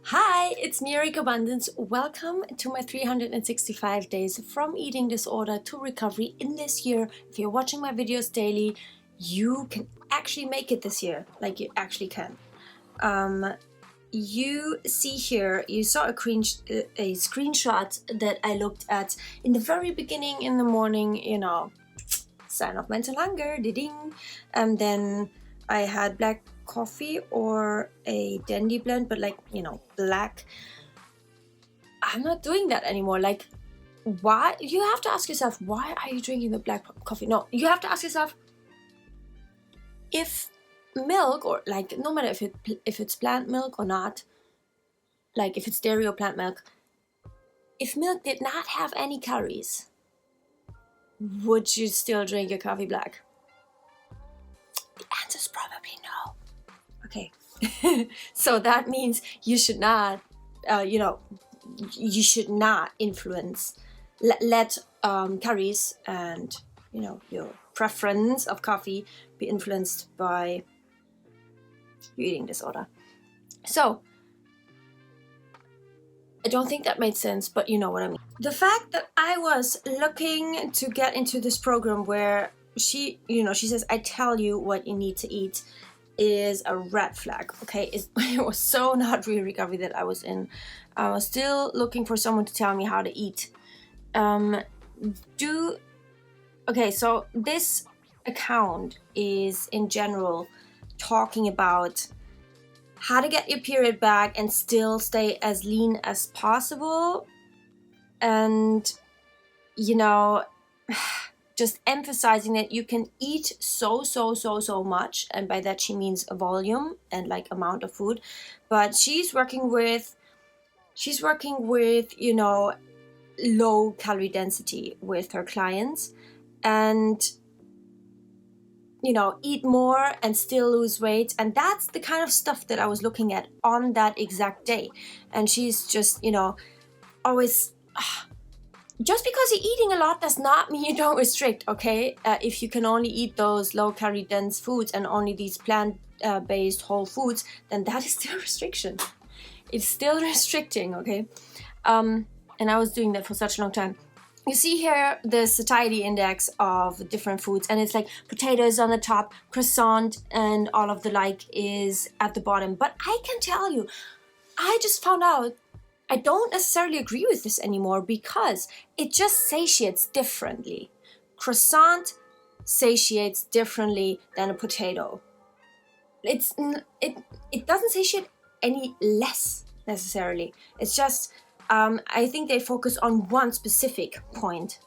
Hi, it's me, Carbundance. Welcome to my 365 days from eating disorder to recovery in this year. If you're watching my videos daily, you can actually make it this year. Like, you actually can. You see here, you saw a screenshot that I looked at in the very beginning in the morning, sign of mental hunger, ding. And then I had black coffee or a dandy blend, but black. I'm not doing that anymore. Like, why? You have to ask yourself, why are you drinking the black coffee? No, you have to ask yourself, if milk, or like, no matter if it's plant milk or not, like if it's dairy or plant milk, if milk did not have any calories, would you still drink your coffee black? The answer is probably no. Okay. So that means you should not, you should not influence, let calories and, your preference of coffee be influenced by your eating disorder. So, I don't think that made sense, but you know what I mean. The fact that I was looking to get into this program where she says, I tell you what you need to eat, is a red flag, okay? It was so not real recovery that I was in. I was still looking for someone to tell me how to eat. Okay, so this account is in general talking about how to get your period back and still stay as lean as possible. And, just emphasizing that you can eat so much, and by that she means volume and like amount of food, but she's working with low calorie density with her clients, and eat more and still lose weight. And that's the kind of stuff that I was looking at on that exact day. And she's just always just because you're eating a lot does not mean you don't restrict, okay? If you can only eat those low-calorie dense foods and only these plant-based whole foods, then that is still restriction. It's still restricting, okay? And I was doing that for such a long time. You see here the satiety index of different foods, and it's like potatoes on the top, croissant, and all of the like is at the bottom. But I can tell you, I just found out I don't necessarily agree with this anymore, because it just satiates differently. Croissant satiates differently than a potato. It doesn't satiate any less necessarily. It's just I think they focus on one specific point,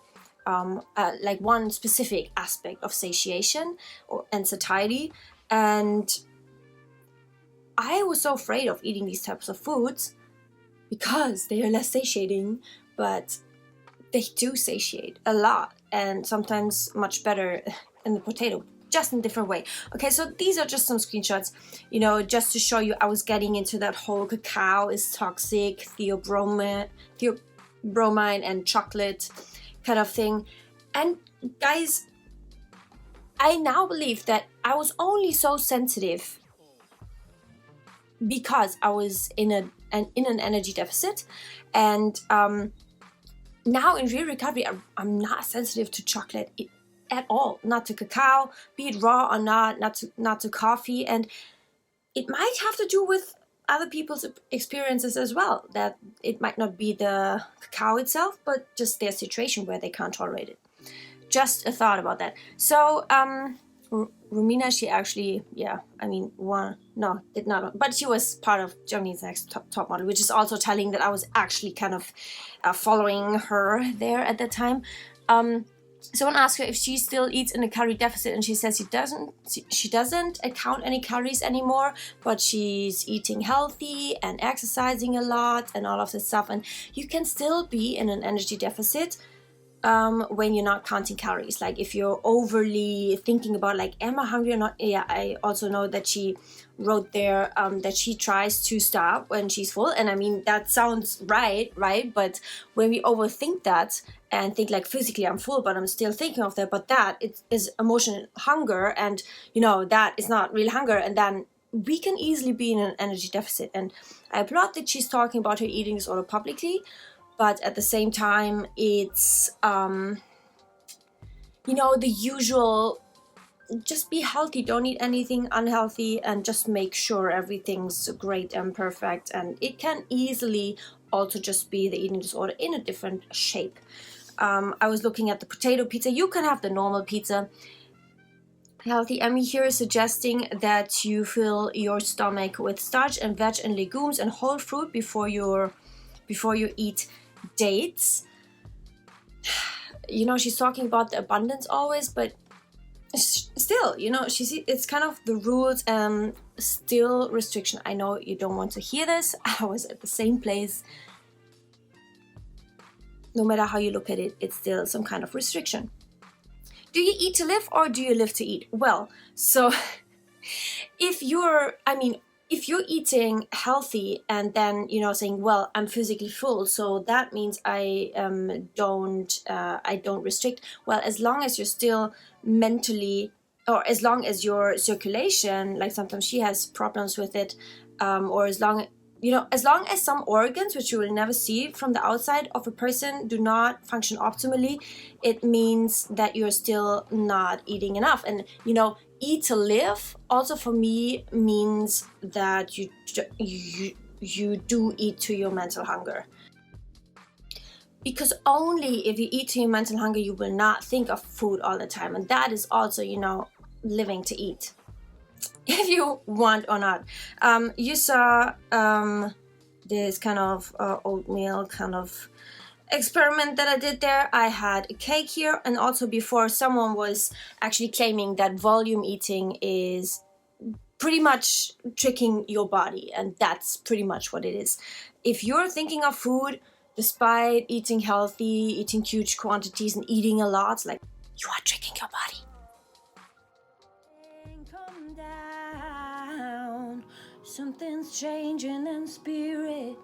like one specific aspect of satiation and satiety. And I was so afraid of eating these types of foods because they are less satiating, but they do satiate a lot, and sometimes much better than the potato, just in a different way. Okay, so these are just some screenshots, just to show you I was getting into that whole cacao is toxic, theobromine and chocolate kind of thing. And guys, I now believe that I was only so sensitive because I was in an energy deficit, and now in real recovery I'm not sensitive to chocolate at all, not to cacao, be it raw or not to coffee. And it might have to do with other people's experiences as well, that it might not be the cacao itself, but just their situation where they can't tolerate it. Just a thought about that. So Romina, she actually, did not, but she was part of Germany's Next Top Model, which is also telling that I was actually kind of following her there at that time. Someone asked her if she still eats in a calorie deficit, and she says she doesn't account any calories anymore, but she's eating healthy and exercising a lot and all of this stuff. And you can still be in an energy deficit when you're not counting calories. Like if you're overly thinking about like, am I hungry or not? Yeah, I also know that she wrote there that she tries to stop when she's full. And I mean, that sounds right? But when we overthink that and think like physically I'm full, but I'm still thinking of that, but that it is emotional hunger, and that is not real hunger. And then we can easily be in an energy deficit. And I applaud that she's talking about her eating disorder publicly, but at the same time, it's the usual, just be healthy, don't eat anything unhealthy, and just make sure everything's great and perfect. And it can easily also just be the eating disorder in a different shape. I was looking at the potato pizza. You can have the normal pizza. Healthy Emmy here is suggesting that you fill your stomach with starch and veg and legumes and whole fruit before you eat dates. She's talking about the abundance always, but still, it's kind of the rules and still restriction. I know you don't want to hear this. I was at the same place. No matter how you look at it, it's still some kind of restriction. Do you eat to live or do you live to eat? Well, so if you're eating healthy and then, saying, well, I'm physically full, so that means I don't restrict. Well, as long as you're still mentally, or as long as your circulation, like sometimes she has problems with it, or as long as some organs, which you will never see from the outside of a person, do not function optimally, it means that you're still not eating enough. And, eat to live also for me means that you do eat to your mental hunger. Because only if you eat to your mental hunger, you will not think of food all the time. And that is also, living to eat. If you want or not. You saw this kind of oatmeal kind of experiment that I did there. I had a cake here, and also before someone was actually claiming that volume eating is pretty much tricking your body, and that's pretty much what it is. If you're thinking of food, despite eating healthy, eating huge quantities and eating a lot, like, you are tricking your body. Come down. Something's changing in spirit.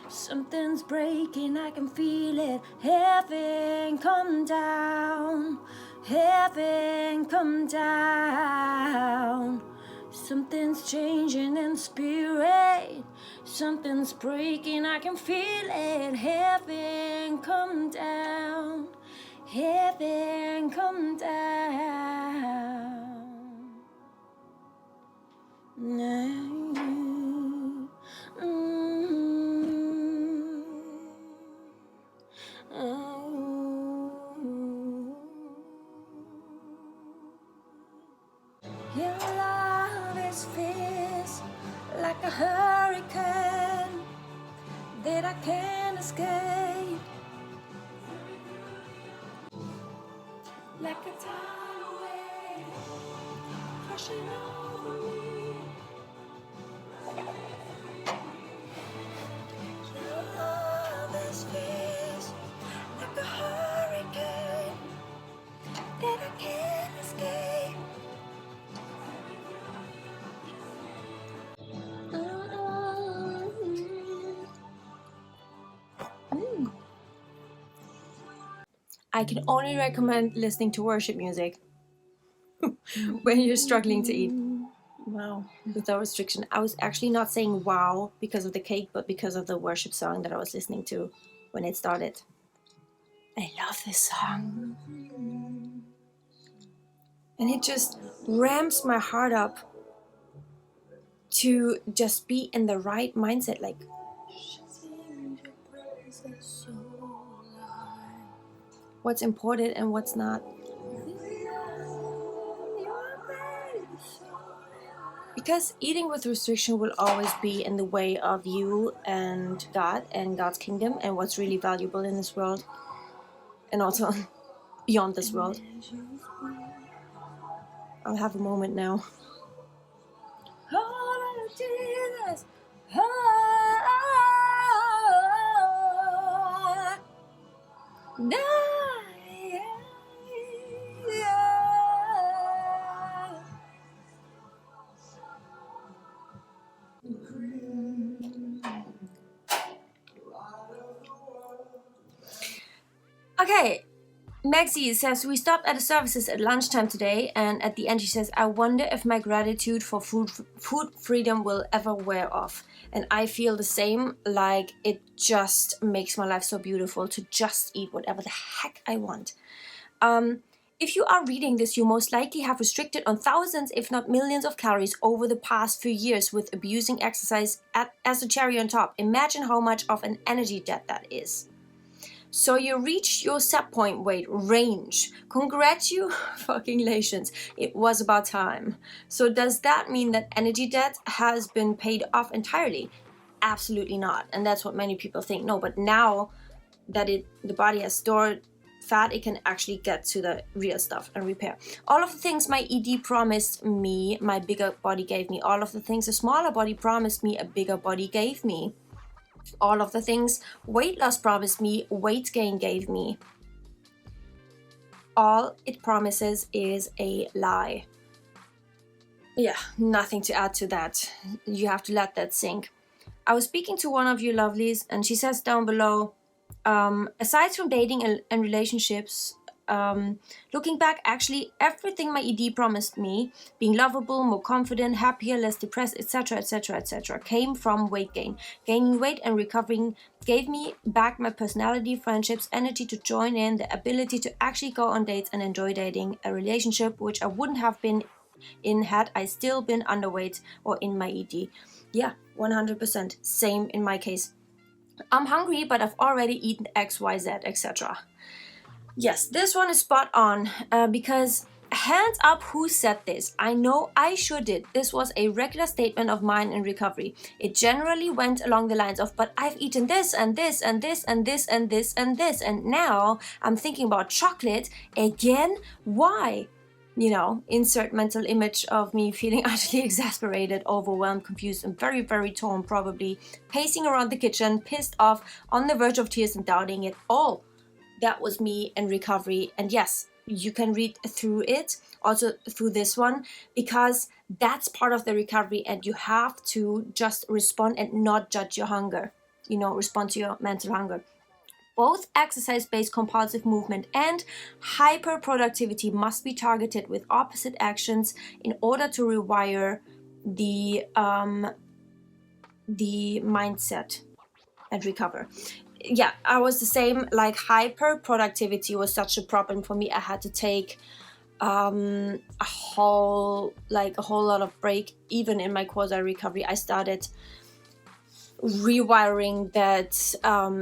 Something's breaking, I can feel it. Heaven come down. Heaven come down. Something's changing in spirit. Something's breaking, I can feel it. Heaven come down. Heaven come down. No. Your love is fierce, like a hurricane that I can't escape, like a tidal wave crashing over me. Your love is fierce, like a hurricane that I can't escape. I can only recommend listening to worship music when you're struggling to eat. Wow. Without restriction. I was actually not saying wow because of the cake, but because of the worship song that I was listening to when it started. I love this song. And it just ramps my heart up to just be in the right mindset, like, what's important and what's not. Because eating with restriction will always be in the way of you and God and God's kingdom and what's really valuable in this world, and also beyond this world. I'll have a moment now. Oh, Jesus. Okay, Maxie says, we stopped at the services at lunchtime today, and at the end she says, I wonder if my gratitude for food freedom will ever wear off. And I feel the same, like it just makes my life so beautiful to just eat whatever the heck I want. If you are reading this, you most likely have restricted on thousands, if not millions of calories over the past few years with abusing exercise as a cherry on top. Imagine how much of an energy debt that is. So you reached your set point weight range. Congratulations. It was about time. So does that mean that energy debt has been paid off entirely? Absolutely not. And that's what many people think. No, but now that the body has stored fat, it can actually get to the real stuff and repair. All of the things my ED promised me, my bigger body gave me. All of the things a smaller body promised me, a bigger body gave me. All of the things weight loss promised me, weight gain gave me. All it promises is a lie. Yeah, nothing to add to that. You have to let that sink. I was speaking to one of you lovelies, and she says down below, aside from dating and relationships, looking back, actually everything my ED promised me, being lovable, more confident, happier, less depressed, etc., etc., etc., came from weight gain. Gaining weight and recovering gave me back my personality, friendships, energy to join in, the ability to actually go on dates and enjoy dating, a relationship which I wouldn't have been in had I still been underweight or in my ED. Yeah, 100%. Same in my case. I'm hungry, but I've already eaten X, Y, Z, etc. Yes, this one is spot on, because hands up who said this. I know I sure did. This was a regular statement of mine in recovery. It generally went along the lines of, but I've eaten this and this and this and this and this and this, and now I'm thinking about chocolate again? Why? You know, insert mental image of me feeling utterly exasperated, overwhelmed, confused, and very, very torn, probably pacing around the kitchen, pissed off, on the verge of tears and doubting it all. That was me in recovery. And yes, you can read through it, also through this one, because that's part of the recovery, and you have to just respond and not judge your hunger, you know, respond to your mental hunger. Both exercise-based compulsive movement and hyperproductivity must be targeted with opposite actions in order to rewire the mindset and recover. Yeah, I was the same. Like, hyperproductivity was such a problem for me. I had to take a whole lot of break. Even in my quasi recovery, I started rewiring that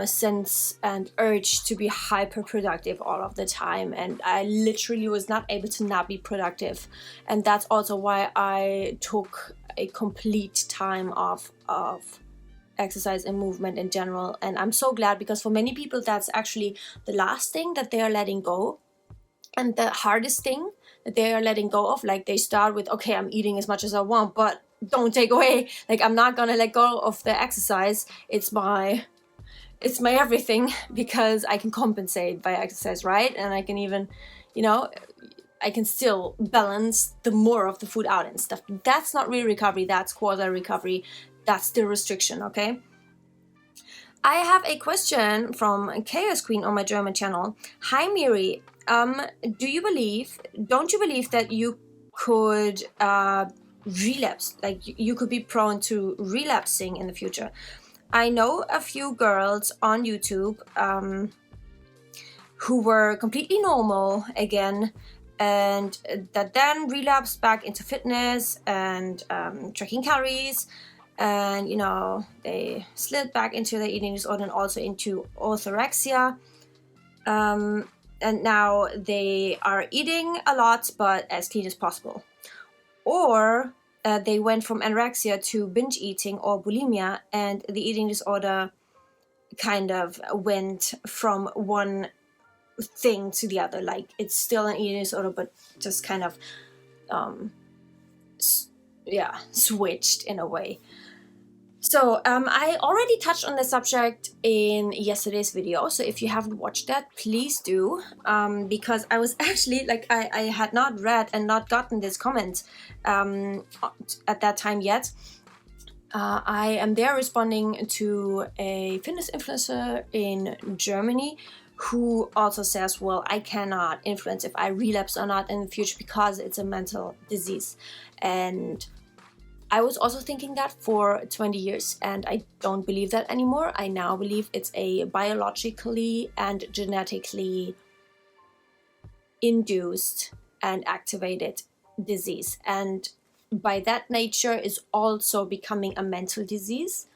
sense and urge to be hyper productive all of the time, and I literally was not able to not be productive. And that's also why I took a complete time off of exercise and movement in general. And I'm so glad, because for many people that's actually the last thing that they are letting go, and the hardest thing that they are letting go of. Like, they start with, okay, I'm eating as much as I want, but don't take away, like, I'm not gonna let go of the exercise. It's my everything, because I can compensate by exercise, right? And I can even, you know, I can still balance the more of the food out and stuff. That's not real recovery. That's quasi recovery. That's the restriction. Okay. I have a question from Chaos Queen on my German channel. Hi Miri, don't you believe that you could relapse, like you could be prone to relapsing in the future? I know a few girls on YouTube who were completely normal again, and that then relapsed back into fitness and tracking calories, and you know, they slid back into their eating disorder and also into orthorexia, and now they are eating a lot but as clean as possible. Or they went from anorexia to binge eating or bulimia, and the eating disorder kind of went from one thing to the other. Like, it's still an eating disorder, but just kind of switched in a way. So I already touched on the subject in yesterday's video, so if you haven't watched that, please do, because I was actually, like, I had not read and not gotten this comment at that time yet. I am there responding to a fitness influencer in Germany who also says, well, I cannot influence if I relapse or not in the future because it's a mental disease. And I was also thinking that for 20 years, and I don't believe that anymore. I now believe it's a biologically and genetically induced and activated disease, and by that nature is also becoming a mental disease.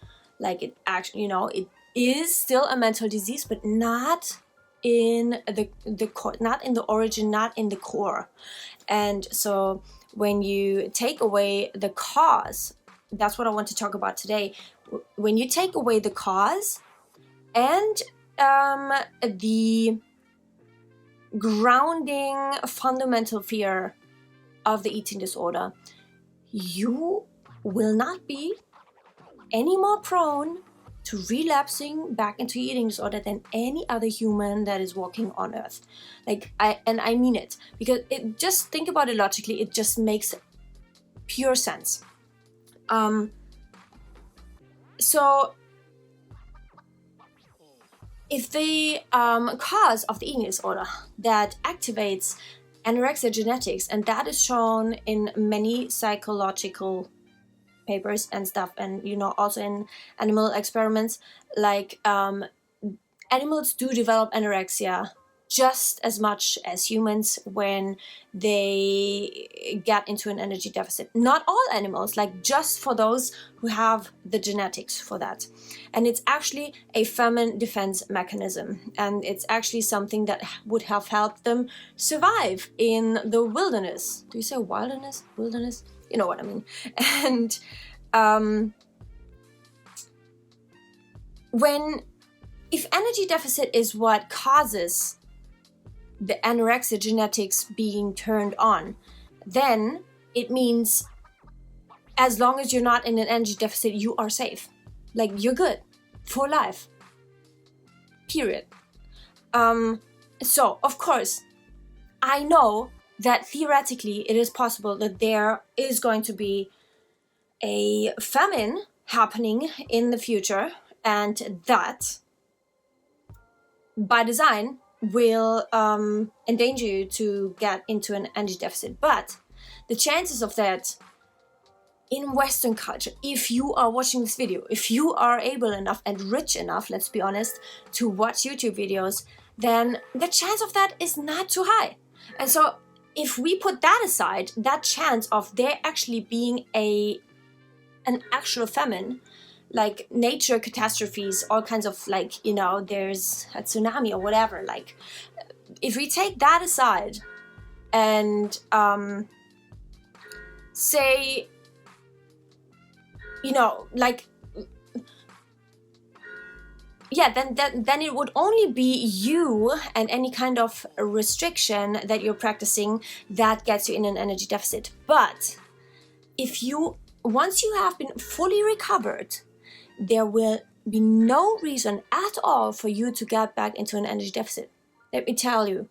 Like, it actually, it is still a mental disease, but not in the core, not in the origin, not in the core. And so when you take away the cause, that's what I want to talk about today. When you take away the cause and the grounding fundamental fear of the eating disorder, you will not be any more prone to relapsing back into eating disorder than any other human that is walking on earth. I mean it, because just think about it logically, it just makes pure sense. So if the cause of the eating disorder that activates anorexia genetics, and that is shown in many psychological papers and stuff, and also in animal experiments, like animals do develop anorexia just as much as humans when they get into an energy deficit. Not all animals, like just for those who have the genetics for that. And it's actually a famine defense mechanism, and it's actually something that would have helped them survive in the wilderness. Do you say wilderness? Wilderness? You know what I mean. And if energy deficit is what causes the anorexia genetics being turned on, then it means as long as you're not in an energy deficit, you are safe. Like, you're good for life. Period. So, of course, I know that theoretically it is possible that there is going to be a famine happening in the future, and that, by design, will endanger you to get into an energy deficit. But the chances of that in Western culture, if you are watching this video, if you are able enough and rich enough, let's be honest, to watch YouTube videos, then the chance of that is not too high. And so if we put that aside, that chance of there actually being an actual famine, like nature catastrophes, all kinds of, there's a tsunami or whatever, like, if we take that aside and say, then it would only be you and any kind of restriction that you're practicing that gets you in an energy deficit. But once you have been fully recovered, there will be no reason at all for you to get back into an energy deficit. Let me tell you,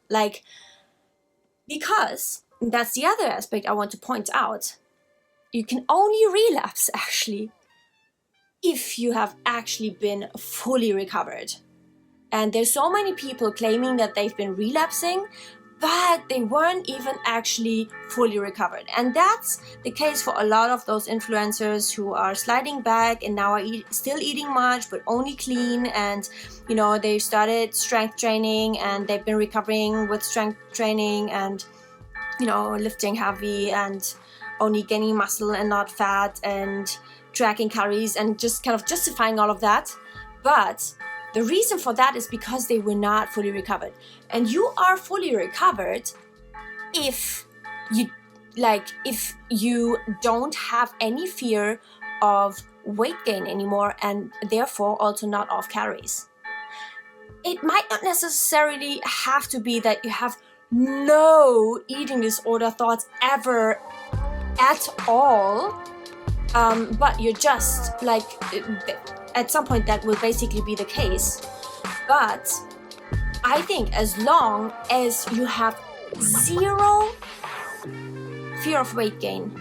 because that's the other aspect I want to point out. You can only relapse, actually, if you have actually been fully recovered. And there's so many people claiming that they've been relapsing, but they weren't even actually fully recovered. And that's the case for a lot of those influencers who are sliding back and now are still eating much, but only clean. And, they started strength training and they've been recovering with strength training and, lifting heavy and only gaining muscle and not fat and tracking calories and just kind of justifying all of that. But the reason for that is because they were not fully recovered. And you are fully recovered if you don't have any fear of weight gain anymore, and therefore also not of calories. It might not necessarily have to be that you have no eating disorder thoughts ever at all, but you're just at some point that will basically be the case. But I think as long as you have zero fear of weight gain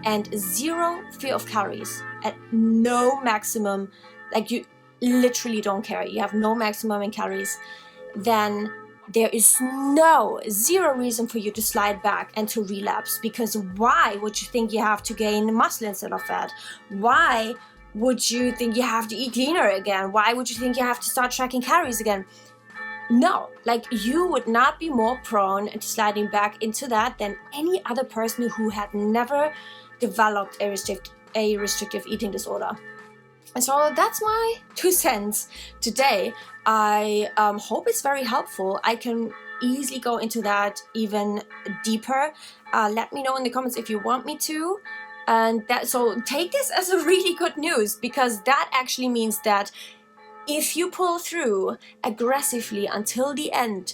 and zero fear of calories, at no maximum, you literally don't care, you have no maximum in calories, then there is zero reason for you to slide back and to relapse. Because why would you think you have to gain muscle instead of fat? Why would you think you have to eat cleaner again? Why would you think you have to start tracking calories again? No, like, you would not be more prone to sliding back into that than any other person who had never developed a restrictive eating disorder. And so that's my 2 cents today. I hope it's very helpful. I can easily go into that even deeper. Let me know in the comments if you want me to. And so take this as a really good news, because that actually means that if you pull through aggressively until the end,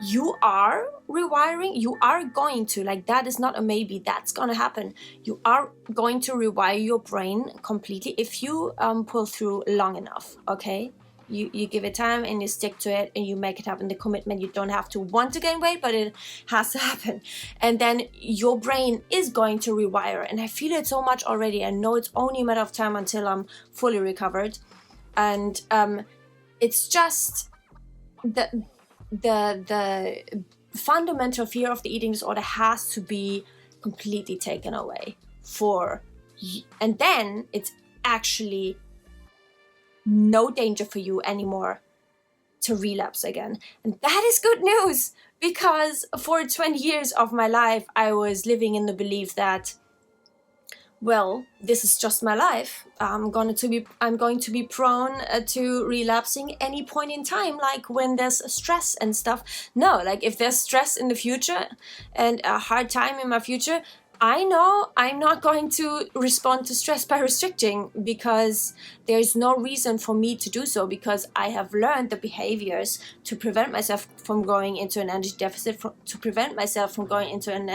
you are rewiring. You are going to, like, that is not a maybe, that's gonna happen. You are going to rewire your brain completely if you pull through long enough. Okay, you give it time and you stick to it and you make it happen. The commitment, you don't have to want to gain weight, but it has to happen. And then your brain is going to rewire, and I feel it so much already. I know it's only a matter of time until I'm fully recovered. And it's just the fundamental fear of the eating disorder has to be completely taken away and then it's actually no danger for you anymore to relapse again. And that is good news, because for 20 years of my life I was living in the belief that, well, this is just my life. I'm going to be prone to relapsing any point in time, like when there's stress and stuff. No, like, if there's stress in the future and a hard time in my future, I know I'm not going to respond to stress by restricting, because there's no reason for me to do so, because I have learned the behaviors to prevent myself from going into an energy deficit, to prevent myself from going into an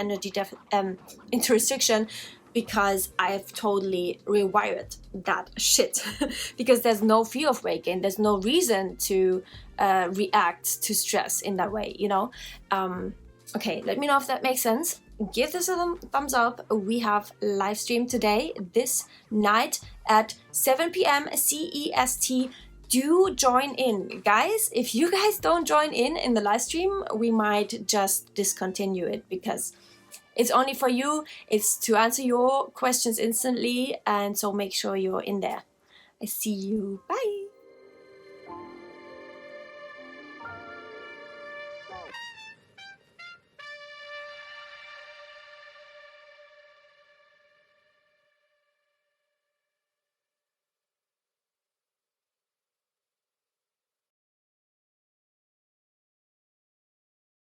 into restriction, because I've totally rewired that shit. Because there's no fear of weight gain. There's no reason to react to stress in that way, you know? Okay, let me know if that makes sense. Give this a thumbs up. We have live stream today, this night at 7 p.m. CEST. Do join in, guys. If you guys don't join in the live stream, we might just discontinue it, because it's only for you. It's to answer your questions instantly, and so make sure you're in there. I see you. Bye.